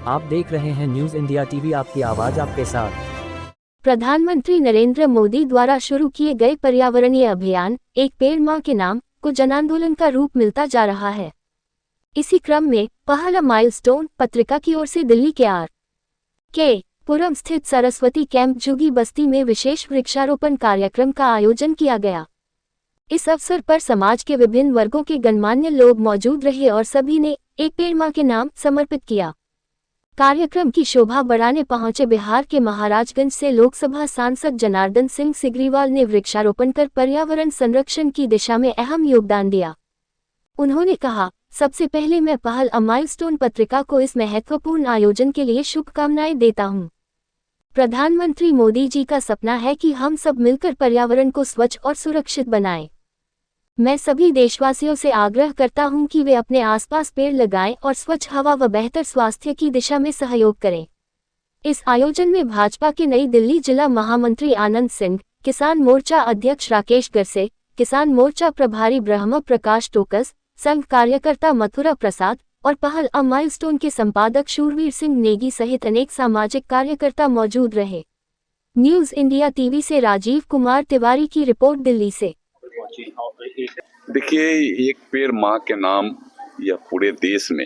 आप देख रहे हैं न्यूज इंडिया टीवी, आपकी आवाज आपके साथ। प्रधानमंत्री नरेंद्र मोदी द्वारा शुरू किए गए पर्यावरणीय अभियान एक पेड़ मां के नाम को जनांदोलन का रूप मिलता जा रहा है। इसी क्रम में पहला माइलस्टोन पत्रिका की ओर से दिल्ली के के पुरम स्थित सरस्वती कैंप जुगी बस्ती में विशेष वृक्षारोपण कार्यक्रम का आयोजन किया गया। इस अवसर पर समाज के विभिन्न वर्गों के गणमान्य लोग मौजूद रहे और सभी ने एक पेड़ मां के नाम समर्पित किया। कार्यक्रम की शोभा बढ़ाने पहुंचे बिहार के महाराजगंज से लोकसभा सांसद जनार्दन सिंह सिग्रीवाल ने वृक्षारोपण कर पर्यावरण संरक्षण की दिशा में अहम योगदान दिया। उन्होंने कहा, सबसे पहले मैं पहल अ माइलस्टोन पत्रिका को इस महत्वपूर्ण आयोजन के लिए शुभकामनाएं देता हूं। प्रधानमंत्री मोदी जी का सपना है कि हम सब मिलकर पर्यावरण को स्वच्छ और सुरक्षित बनाएं। मैं सभी देशवासियों से आग्रह करता हूं कि वे अपने आसपास पेड़ लगाएं और स्वच्छ हवा व बेहतर स्वास्थ्य की दिशा में सहयोग करें। इस आयोजन में भाजपा के नई दिल्ली जिला महामंत्री आनंद सिंह, किसान मोर्चा अध्यक्ष राकेश गरसे, किसान मोर्चा प्रभारी ब्रह्म प्रकाश टोकस, संघ कार्यकर्ता मथुरा प्रसाद और पहल अ माइलस्टोन के संपादक शूरवीर सिंह नेगी सहित अनेक सामाजिक कार्यकर्ता मौजूद रहे। न्यूज इंडिया टीवी से राजीव कुमार तिवारी की रिपोर्ट दिल्ली से। देखिए, एक पेड़ माँ के नाम यह पूरे देश में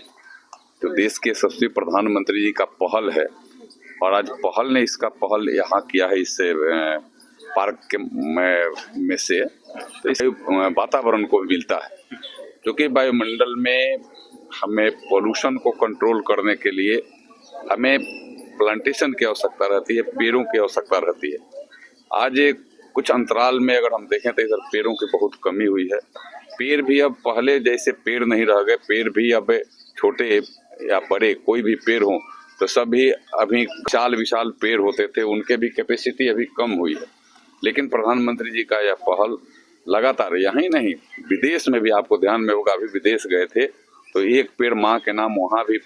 जो देश के सबसे प्रधानमंत्री जी का पहल है, और आज पहल ने इसका पहल यहाँ किया है इससे पार्क के में से, तो इससे वातावरण को मिलता है, क्योंकि वायुमंडल में हमें पोल्यूशन को कंट्रोल करने के लिए हमें प्लांटेशन की आवश्यकता रहती है, पेड़ों की आवश्यकता रहती है। आज कुछ अंतराल में अगर हम देखें तो इधर पेड़ों की बहुत कमी हुई है। पेड़ भी अब पहले जैसे पेड़ नहीं रह गए, पेड़ भी अब छोटे या बड़े कोई भी पेड़ हो तो सभी अभी विशाल पेड़ होते थे, उनके भी कैपेसिटी अभी कम हुई है। लेकिन प्रधानमंत्री जी का यह पहल लगातार, यहीं नहीं विदेश में भी, आपको ध्यान में होगा अभी विदेश गए थे तो एक पेड़ माँ के नाम वहाँ भी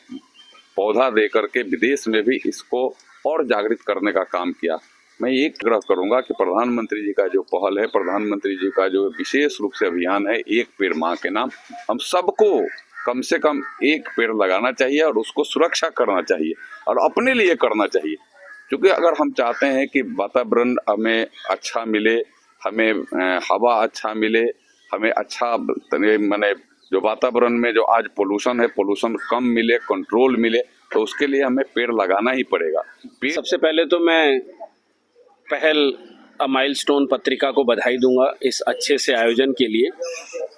पौधा दे करके विदेश में भी इसको और जागृत करने का काम किया। मैं एक आग्रह करूंगा कि प्रधानमंत्री जी का जो पहल है, प्रधानमंत्री जी का जो विशेष रूप से अभियान है एक पेड़ माँ के नाम, हम सबको कम से कम एक पेड़ लगाना चाहिए और उसको सुरक्षा करना चाहिए और अपने लिए करना चाहिए। क्योंकि अगर हम चाहते हैं कि वातावरण हमें अच्छा मिले, हमें हवा अच्छा मिले, हमें अच्छा माने जो वातावरण में जो आज पोल्यूशन है, पोल्यूशन कम मिले, कंट्रोल मिले, तो उसके लिए हमें पेड़ लगाना ही पड़ेगा। सबसे पहले तो मैं पहल अ माइलस्टोन पत्रिका को बधाई दूंगा इस अच्छे से आयोजन के लिए।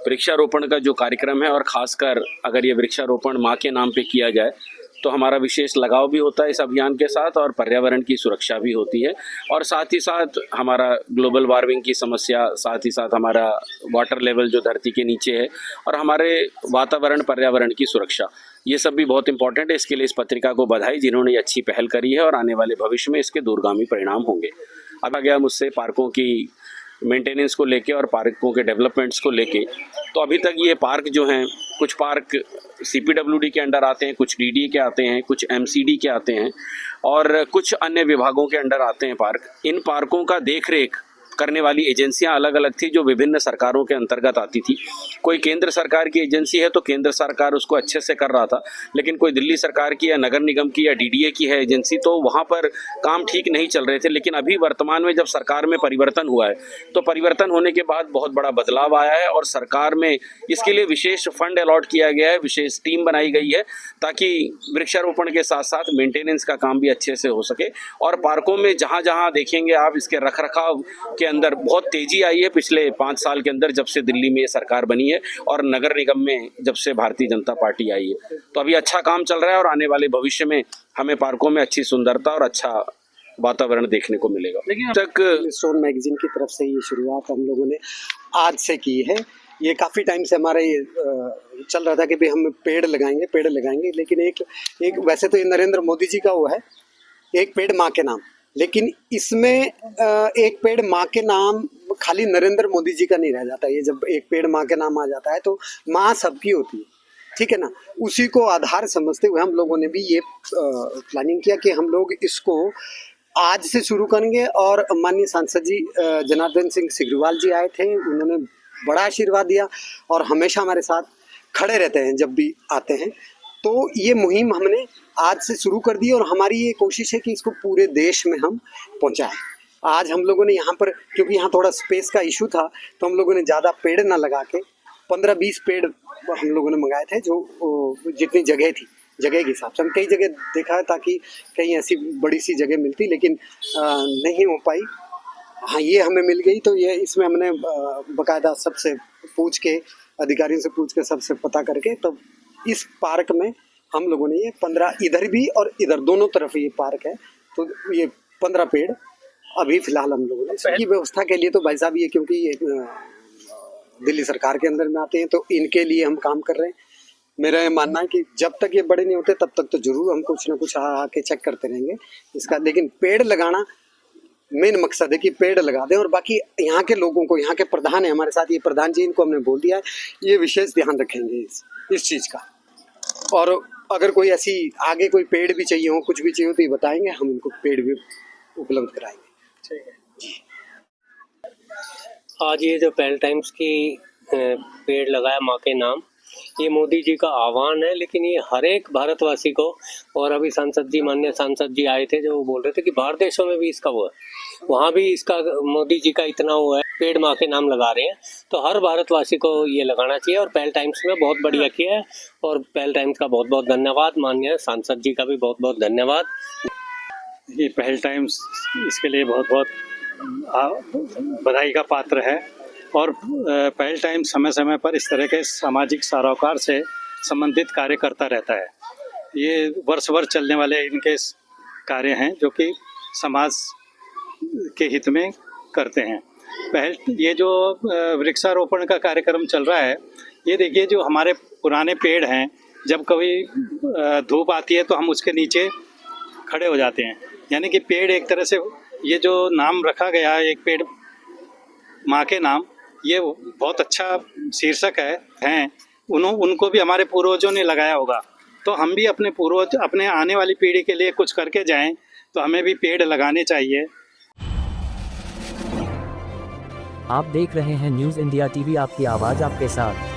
वृक्षारोपण का जो कार्यक्रम है, और खासकर अगर ये वृक्षारोपण माँ के नाम पे किया जाए तो हमारा विशेष लगाव भी होता है इस अभियान के साथ, और पर्यावरण की सुरक्षा भी होती है, और साथ ही साथ हमारा ग्लोबल वार्मिंग की समस्या, साथ ही साथ हमारा वाटर लेवल जो धरती के नीचे है, और हमारे वातावरण पर्यावरण की सुरक्षा, ये सब भी बहुत इंपॉर्टेंट है। इसके लिए इस पत्रिका को बधाई, जिन्होंने अच्छी पहल करी है, और आने वाले भविष्य में इसके दूरगामी परिणाम होंगे। अब आ गया मुझसे पार्कों की मेंटेनेंस को लेके और पार्कों के डेवलपमेंट्स को लेके, तो अभी तक ये पार्क जो हैं, कुछ पार्क CPWD के अंडर आते हैं, कुछ DDA के आते हैं, कुछ MCD के आते हैं, और कुछ अन्य विभागों के अंडर आते हैं पार्क। इन पार्कों का देखरेख करने वाली एजेंसियां अलग अलग थी जो विभिन्न सरकारों के अंतर्गत आती थी। कोई केंद्र सरकार की एजेंसी है तो केंद्र सरकार उसको अच्छे से कर रहा था, लेकिन कोई दिल्ली सरकार की या नगर निगम की या DDA की है एजेंसी, तो वहाँ पर काम ठीक नहीं चल रहे थे। लेकिन अभी वर्तमान में जब सरकार में परिवर्तन हुआ है, तो परिवर्तन होने के बाद बहुत बड़ा बदलाव आया है, और सरकार में इसके लिए विशेष फंड अलॉट किया गया है, विशेष टीम बनाई गई है, ताकि वृक्षारोपण के साथ साथ मेंटेनेंस का काम भी अच्छे से हो सके। और पार्कों में जहाँ जहाँ देखेंगे आप, इसके रखरखाव के अंदर बहुत तेजी आई है पिछले 5 साल के अंदर, जब से दिल्ली में ये सरकार बनी है, और नगर निगम में जब से भारतीय जनता पार्टी आई है। तो अभी अच्छा काम चल रहा है, और आने वाले भविष्य में हमें पार्कों में अच्छी सुंदरता और अच्छा वातावरण देखने को मिलेगा। लेकिन तक स्टोन मैगजीन की तरफ से ये शुरुआत हम लोगों ने आज से की है। ये काफ़ी टाइम से हमारा ये चल रहा था कि भाई हम पेड़ लगाएंगे, लेकिन एक वैसे तो ये नरेंद्र मोदी जी का वो है, एक पेड़ माँ के नाम, लेकिन इसमें एक पेड़ माँ के नाम खाली नरेंद्र मोदी जी का नहीं रह जाता। ये जब एक पेड़ माँ के नाम आ जाता है तो माँ सबकी होती है, ठीक है ना। उसी को आधार समझते हुए हम लोगों ने भी ये प्लानिंग किया कि हम लोग इसको आज से शुरू करेंगे। और माननीय सांसद जी जनार्दन सिंह सिग्रीवाल जी आए थे, उन्होंने बड़ा आशीर्वाद दिया और हमेशा हमारे साथ खड़े रहते हैं जब भी आते हैं। तो ये मुहिम हमने आज से शुरू कर दी और हमारी ये कोशिश है कि इसको पूरे देश में हम पहुंचाएं। आज हम लोगों ने यहाँ पर, क्योंकि यहाँ थोड़ा स्पेस का इशू था, तो हम लोगों ने ज़्यादा पेड़ ना लगा के 15-20 पेड़ हम लोगों ने मंगाए थे, जो जितनी जगह थी, जगह के हिसाब से हम कई जगह देखा है ताकि कहीं ऐसी बड़ी सी जगह मिलती, लेकिन नहीं हो पाई। हाँ, ये हमें मिल गई, तो ये इसमें हमने बाकायदा सबसे पूछ के, अधिकारियों से पूछ के, सबसे पता करके, तो इस पार्क में हम लोगों ने ये 15, इधर भी और इधर दोनों तरफ ये पार्क है, तो ये 15 पेड़ अभी फिलहाल हम लोगों ने इसकी व्यवस्था के लिए, तो भाई साहब ये क्योंकि ये दिल्ली सरकार के अंदर में आते हैं, तो इनके लिए हम काम कर रहे हैं। मेरा ये मानना है कि जब तक ये बड़े नहीं होते तब तक तो जरूर हम कुछ ना कुछ आके चेक करते रहेंगे इसका, लेकिन पेड़ लगाना मेन मकसद है कि पेड़ लगा दें। और बाकी यहाँ के लोगों को, यहाँ के प्रधान है हमारे साथ, ये प्रधान जी, इनको हमने बोल दिया है, ये विशेष ध्यान रखेंगे इस चीज़ का। और अगर कोई ऐसी आगे कोई पेड़ भी चाहिए हो, कुछ भी चाहिए हो, तो ये बताएंगे, हम इनको पेड़ भी उपलब्ध कराएंगे। ठीक है जी। आज ये जो पहल टाइम्स की पेड़ लगाया माँ के नाम, ये मोदी जी का आह्वान है, लेकिन ये हर एक भारतवासी को, और अभी सांसद जी, माननीय सांसद जी आए थे जो वो बोल रहे थे कि बाहर देशों में भी इसका वो है, वहाँ भी इसका मोदी जी का इतना वो है, पेड़ माँ के नाम लगा रहे हैं, तो हर भारतवासी को ये लगाना चाहिए। और पहल टाइम्स में बहुत बढ़िया किया है, और पहल टाइम्स का बहुत बहुत धन्यवाद, माननीय सांसद जी का भी बहुत बहुत धन्यवाद। ये पहल टाइम्स इसके लिए बहुत बहुत बधाई का पात्र है, और पहल टाइम्स समय समय पर इस तरह के सामाजिक सरोकार से संबंधित कार्य करता रहता है। ये वर्ष वर्ष चलने वाले इनके कार्य हैं जो कि समाज के हित में करते हैं। ये जो वृक्षारोपण का कार्यक्रम चल रहा है, ये देखिए जो हमारे पुराने पेड़ हैं, जब कभी धूप आती है तो हम उसके नीचे खड़े हो जाते हैं, यानी कि पेड़ एक तरह से, ये जो नाम रखा गया है, एक पेड़ माँ के नाम, ये बहुत अच्छा शीर्षक है। उनको भी हमारे पूर्वजों ने लगाया होगा, तो हम भी अपने आने वाली पीढ़ी के लिए कुछ करके जाएं, तो हमें भी पेड़ लगाने चाहिए। आप देख रहे हैं न्यूज़ इंडिया टीवी, आपकी आवाज़ आपके साथ।